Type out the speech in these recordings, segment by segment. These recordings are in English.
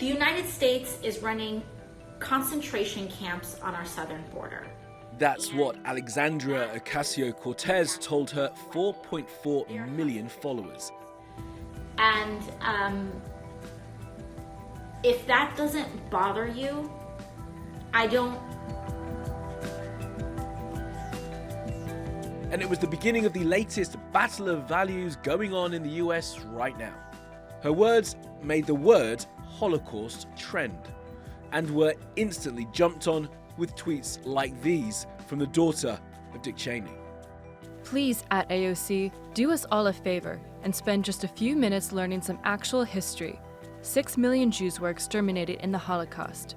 The United States is running concentration camps on our southern border. That's what Alexandra Ocasio-cortz told her 4.4 million followers. And if that doesn't bother you, I don't. And it was the beginning of the latest battle of values going on in the US right now. Her words made the word Holocaust trend and were instantly jumped on with tweets like these from the daughter of Dick Cheney. Please, at AOC, do us all a favor and spend just a few minutes learning some actual history. 6 million Jews were exterminated in the Holocaust.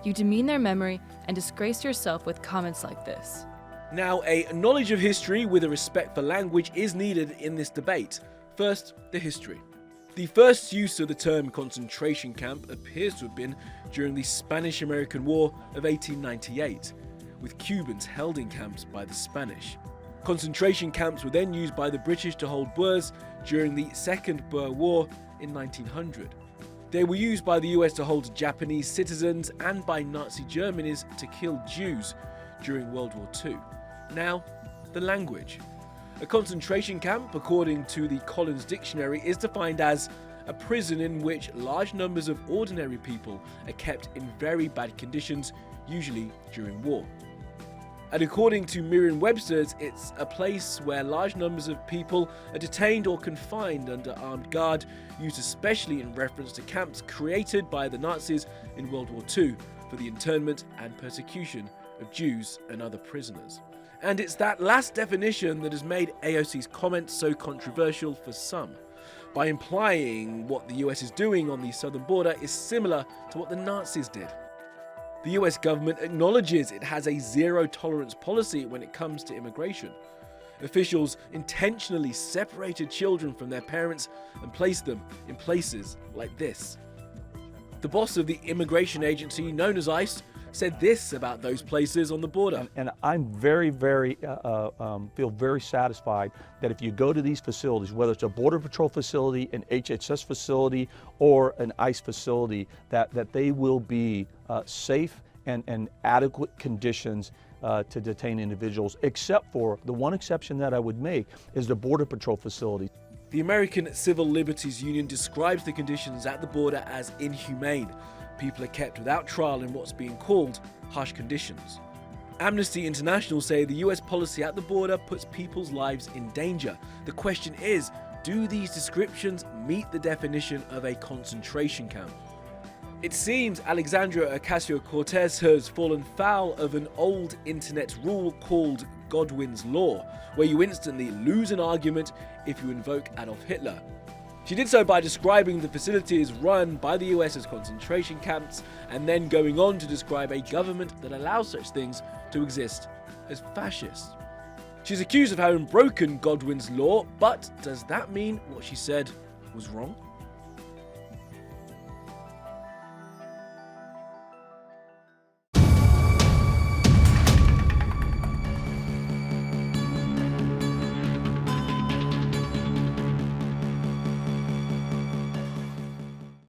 You demean their memory and disgrace yourself with comments like this. Now, a knowledge of history with a respect for language is needed in this debate. First, the history. The first use of the term concentration camp appears to have been during the Spanish-American War of 1898, with Cubans held in camps by the Spanish. Concentration camps were then used by the British to hold Boers during the Second Boer War in 1900. They were used by the US to hold Japanese citizens and by Nazi Germany's to kill Jews during World War II. Now, the language. A concentration camp, according to the Collins Dictionary, is defined as a prison in which large numbers of ordinary people are kept in very bad conditions, usually during war. And according to Merriam-Webster's, it's a place where large numbers of people are detained or confined under armed guard, used especially in reference to camps created by the Nazis in World War II for the internment and persecution of Jews and other prisoners. And it's that last definition that has made AOC's comments so controversial for some, by implying what the US is doing on the southern border is similar to what the Nazis did. The US government acknowledges it has a zero-tolerance policy when it comes to immigration. Officials intentionally separated children from their parents and placed them in places like this. The boss of the immigration agency, known as ICE, said this about those places on the border. And I'm feel very satisfied that if you go to these facilities, whether it's a Border Patrol facility, an HHS facility, or an ICE facility, that they will be safe and adequate conditions to detain individuals, except for the one exception that I would make is the Border Patrol facility. The American Civil Liberties Union describes the conditions at the border as inhumane. People are kept without trial in what's being called harsh conditions. Amnesty International say the US policy at the border puts people's lives in danger. The question is, do these descriptions meet the definition of a concentration camp? It seems Alexandra Ocasio-cortz has fallen foul of an old internet rule called Godwin's Law, where you instantly lose an argument if you invoke Adolf Hitler. She did so by describing the facilities run by the US as concentration camps, and then going on to describe a government that allows such things to exist as fascist. She's accused of having broken Godwin's Law, but does that mean what she said was wrong?